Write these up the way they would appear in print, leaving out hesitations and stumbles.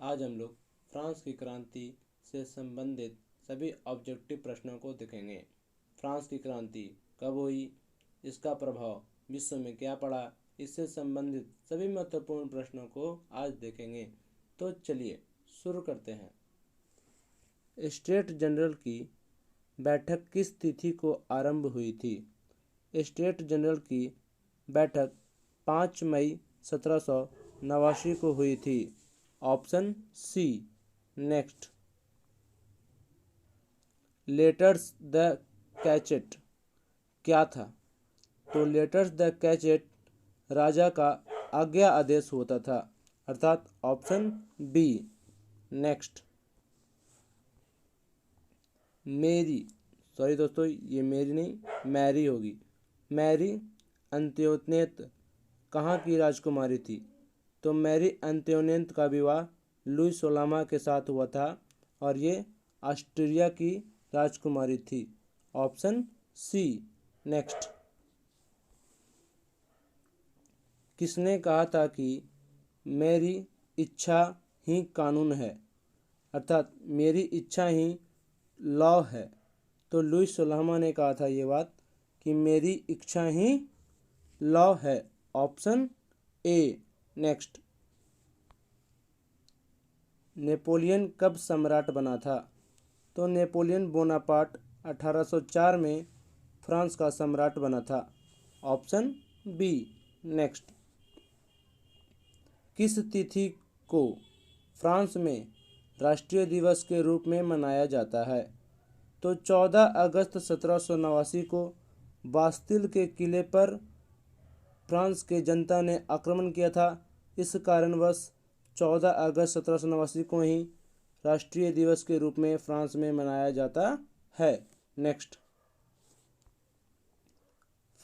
आज हम लोग फ्रांस की क्रांति से संबंधित सभी ऑब्जेक्टिव प्रश्नों को देखेंगे। फ्रांस की क्रांति कब हुई, इसका प्रभाव विश्व में क्या पड़ा, इससे संबंधित सभी महत्वपूर्ण प्रश्नों को आज देखेंगे। तो चलिए शुरू करते हैं। स्टेट जनरल की बैठक किस तिथि को आरंभ हुई थी? स्टेट जनरल की बैठक 5 मई 1789 को हुई थी। Option C. Next, letters the cachet क्या था? तो लेटर्स द कैचेट राजा का आज्ञा आदेश होता था, अर्थात ऑप्शन बी। नेक्स्ट, मेरी सॉरी दोस्तों, ये मेरी नहीं मैरी होगी। मैरी अंत्योनेत कहाँ की राजकुमारी थी? तो मैरी अंत्योनेत का विवाह लुई सोलामा के साथ हुआ था और ये ऑस्ट्रिया की राजकुमारी थी। Option C. नेक्स्ट, किसने कहा था कि मेरी इच्छा ही कानून है, अर्थात मेरी इच्छा ही लॉ है? तो लुई सोलामा ने कहा था ये बात कि मेरी इच्छा ही लॉ है। Option A. नेक्स्ट, नेपोलियन कब सम्राट बना था? तो नेपोलियन बोनापार्ट 1804 में फ्रांस का सम्राट बना था। Option B. नेक्स्ट, किस तिथि को फ्रांस में राष्ट्रीय दिवस के रूप में मनाया जाता है? तो 14 अगस्त 1789 को बास्तिल के किले पर फ्रांस के जनता ने आक्रमण किया था। इस कारणवश 14 अगस्त 1789 को ही राष्ट्रीय दिवस के रूप में फ्रांस में मनाया जाता है। नेक्स्ट,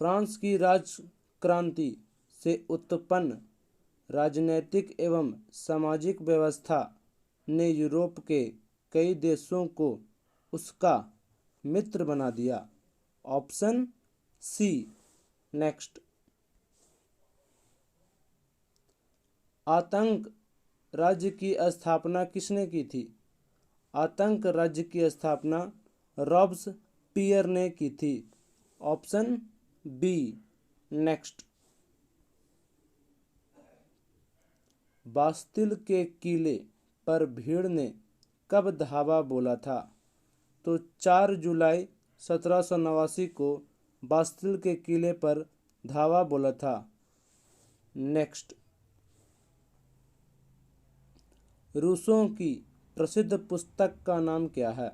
फ्रांस की राजक्रांति से उत्पन्न राजनैतिक एवं सामाजिक व्यवस्था ने यूरोप के कई देशों को उसका मित्र बना दिया। Option C. नेक्स्ट, आतंक राज्य की स्थापना किसने की थी? आतंक राज्य की स्थापना रॉब्सपियर ने की थी। Option B. नेक्स्ट, बास्तिल के किले पर भीड़ ने कब धावा बोला था? तो 4 जुलाई 1789 को बास्तिल के किले पर धावा बोला था। नेक्स्ट, रूसो की प्रसिद्ध पुस्तक का नाम क्या है?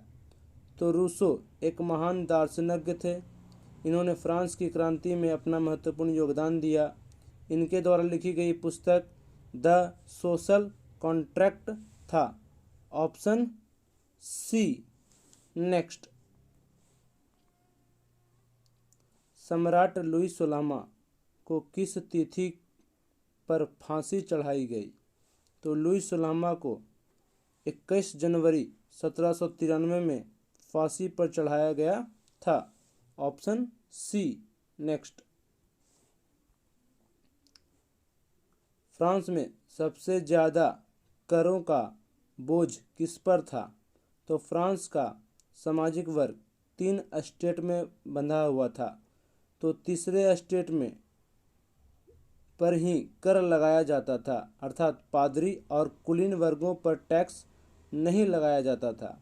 तो रूसो एक महान दार्शनिक थे। इन्होंने फ्रांस की क्रांति में अपना महत्वपूर्ण योगदान दिया। इनके द्वारा लिखी गई पुस्तक द सोशल कॉन्ट्रैक्ट था। Option C. नेक्स्ट, सम्राट लुई सोलामा को किस तिथि पर फांसी चढ़ाई गई? तो लुई सोलामा को 21 जनवरी 1793 में फांसी पर चढ़ाया गया था। Option C. नेक्स्ट, फ्रांस में सबसे ज़्यादा करों का बोझ किस पर था? तो फ्रांस का सामाजिक वर्ग 3 स्टेट में बंधा हुआ था। तो तीसरे स्टेट में पर ही कर लगाया जाता था, अर्थात पादरी और कुलीन वर्गों पर टैक्स नहीं लगाया जाता था।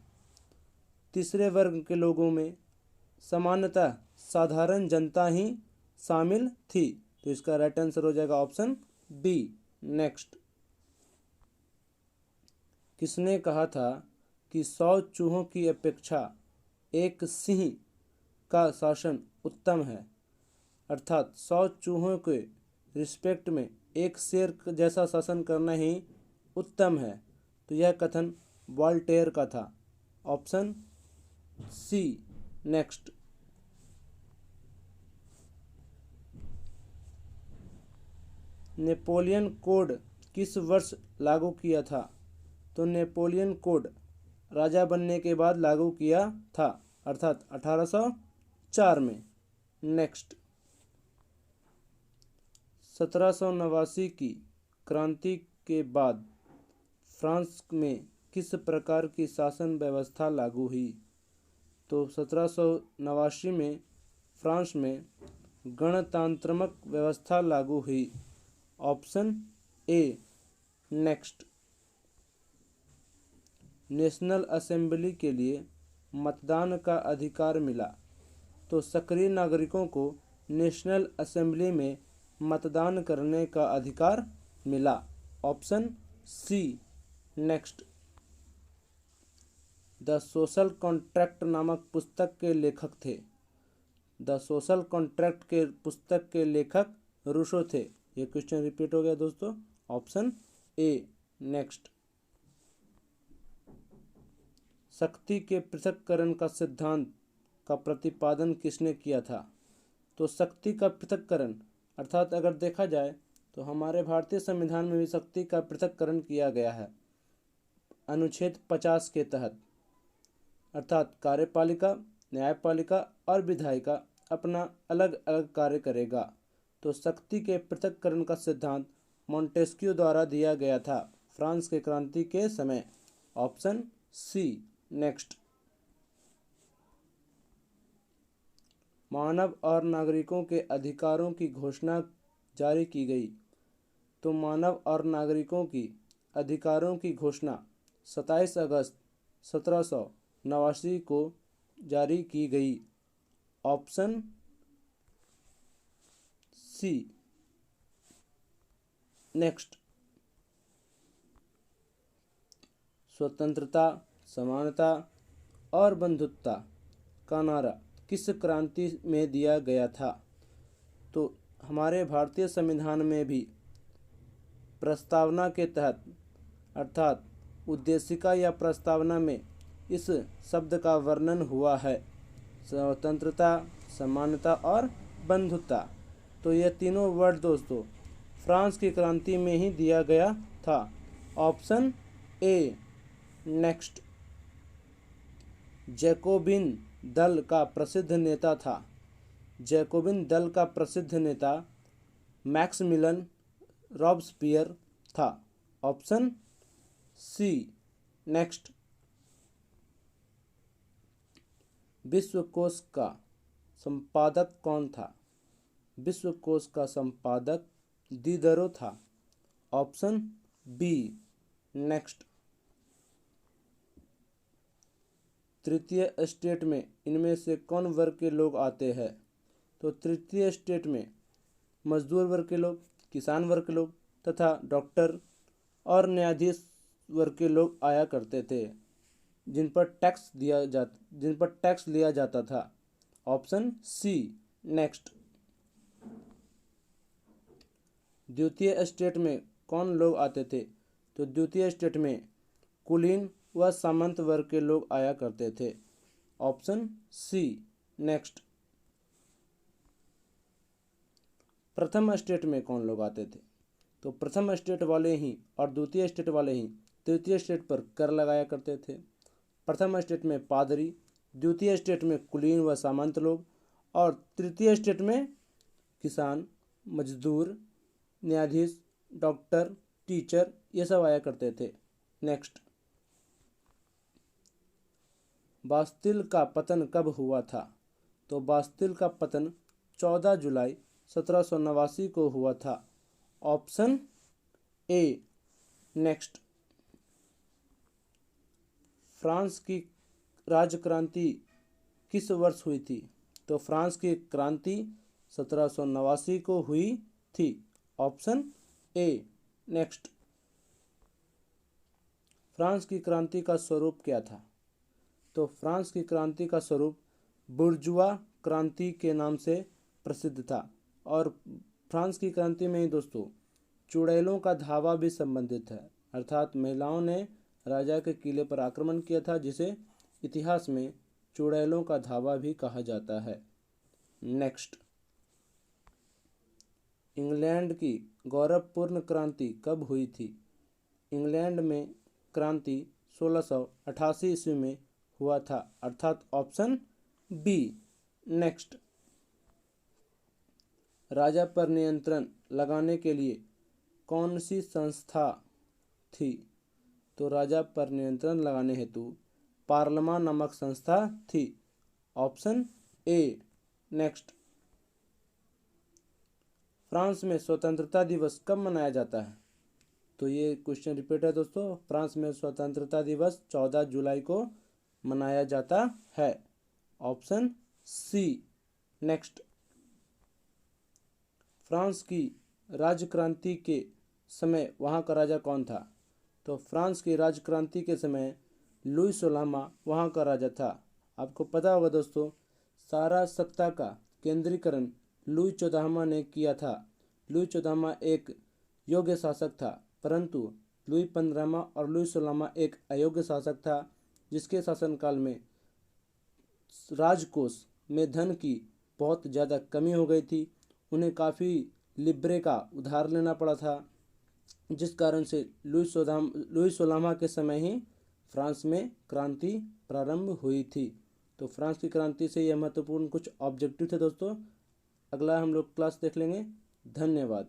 तीसरे वर्ग के लोगों में सामान्यतः साधारण जनता ही शामिल थी। तो इसका राइट आंसर हो जाएगा ऑप्शन बी। नेक्स्ट, किसने कहा था कि 100 चूहों की अपेक्षा एक सिंह का शासन उत्तम है, अर्थात 100 चूहों के रिस्पेक्ट में एक शेर जैसा शासन करना ही उत्तम है? तो यह कथन वॉल्टेयर का था। Option C. Next, Napoleon code किस वर्ष लागू किया था? तो नेपोलियन कोड राजा बनने के बाद लागू किया था, अर्थात 1804 में। नेक्स्ट, 1789 की क्रांति के बाद फ्रांस में किस प्रकार की शासन व्यवस्था लागू हुई? तो 1789 में फ्रांस में गणतंत्रात्मक व्यवस्था लागू हुई। Option A next. National assembly के लिए मतदान का अधिकार मिला। तो सक्रिय नागरिकों को नेशनल असेंबली में मतदान करने का अधिकार मिला। Option C next. The social contract नामक पुस्तक के लेखक थे। द सोशल कॉन्ट्रैक्ट के पुस्तक के लेखक रूसो थे। ये क्वेश्चन रिपीट हो गया दोस्तों। Option A next. शक्ति के पृथक्करण का सिद्धांत का प्रतिपादन किसने किया था? तो शक्ति का पृथक्करण अर्थात अगर देखा जाए तो हमारे भारतीय संविधान में भी शक्ति का पृथक्करण किया गया है अनुच्छेद 50 के तहत। अर्थात कार्यपालिका, न्यायपालिका और विधायिका अपना अलग अलग कार्य करेगा। तो शक्ति के पृथक्करण का सिद्धांत मॉन्टेस्क्यू द्वारा दिया गया था फ्रांस के क्रांति के समय। Option C next. मानव और नागरिकों के अधिकारों की घोषणा जारी की गई। तो मानव और नागरिकों की अधिकारों की घोषणा 27 अगस्त 1789 को जारी की गई। Option C next. स्वतंत्रता, समानता और बंधुत्व का नारा किस क्रांति में दिया गया था? तो हमारे भारतीय संविधान में भी प्रस्तावना के तहत अर्थात उद्देशिका या प्रस्तावना में इस शब्द का वर्णन हुआ है। स्वतंत्रता, समानता और बंधुत्व। तो ये तीनों वर्ड दोस्तों फ्रांस की क्रांति में ही दिया गया था। Option A next. जैकोबिन दल का प्रसिद्ध नेता था। जैकोबिन दल का प्रसिद्ध नेता मैक्सिमिलियन रॉबस्पियर था। Option C next. विश्वकोश का संपादक कौन था? विश्वकोश का संपादक दिदरो था। Option B next. तृतीय स्टेट में इनमें से कौन वर्ग के लोग आते हैं? तो तृतीय स्टेट में मजदूर वर्ग के लोग, किसान वर्ग के लोग तथा डॉक्टर और न्यायाधीश वर्ग के लोग आया करते थे, जिन पर टैक्स लिया जाता था। Option C next. द्वितीय स्टेट में कौन लोग आते थे? तो द्वितीय स्टेट में कुलीन व सामंत वर्ग के लोग आया करते थे। Option C next. प्रथम स्टेट में कौन लोग आते थे? तो प्रथम स्टेट वाले ही और द्वितीय स्टेट वाले ही तृतीय स्टेट पर कर लगाया करते थे। प्रथम स्टेट में पादरी, द्वितीय स्टेट में कुलीन व सामंत लोग और तृतीय स्टेट में किसान, मजदूर, न्यायाधीश, डॉक्टर, टीचर ये सब आया करते थे। नेक्स्ट। बास्तिल का पतन कब हुआ था? तो बास्तिल का पतन 14 जुलाई 1789 को हुआ था। Option A next. फ्रांस की राजक्रांति किस वर्ष हुई थी? तो फ्रांस की क्रांति 1789 को हुई थी। Option A next. फ्रांस की क्रांति का स्वरूप क्या था? तो फ्रांस की क्रांति का स्वरूप बुर्जुआ क्रांति के नाम से प्रसिद्ध था। और फ्रांस की क्रांति में ही दोस्तों चुड़ैलों का धावा भी संबंधित है। अर्थात महिलाओं ने राजा के किले पर आक्रमण किया था, जिसे इतिहास में चुड़ैलों का धावा भी कहा जाता है। नेक्स्ट। इंग्लैंड की गौरवपूर्ण क्रांति कब हुई थी? इंग्लैंड में क्रांति 1688 ईस्वी में हुआ था। अर्थात ऑप्शन बी नेक्स्ट। राजा पर नियंत्रण लगाने के लिए कौन सी संस्था थी? तो राजा पर नियंत्रण लगाने हेतु पार्लमान नामक संस्था थी। Option A. नेक्स्ट, फ्रांस में स्वतंत्रता दिवस कब मनाया जाता है? तो ये क्वेश्चन रिपीट है दोस्तों। फ्रांस में स्वतंत्रता दिवस 14 जुलाई को मनाया जाता है। Option C. नेक्स्ट, फ्रांस की राजक्रांति के समय वहाँ का राजा कौन था? तो फ्रांस की राजक्रांति के समय लुई 16वां वहाँ का राजा था। आपको पता होगा दोस्तों, सारा सत्ता का केंद्रीकरण लुई 14वां ने किया था। लुई 14वां एक योग्य शासक था, परंतु लुई 15वां और लुई 16वां एक अयोग्य शासक था, जिसके शासनकाल में राजकोष में धन की बहुत ज़्यादा कमी हो गई थी। उन्हें काफ़ी लिब्रे का उधार लेना पड़ा था, जिस कारण से लुई 16वां के समय ही फ्रांस में क्रांति प्रारंभ हुई थी। तो फ्रांस की क्रांति से यह महत्वपूर्ण कुछ ऑब्जेक्टिव थे दोस्तों। अगला हम लोग क्लास देख लेंगे। धन्यवाद।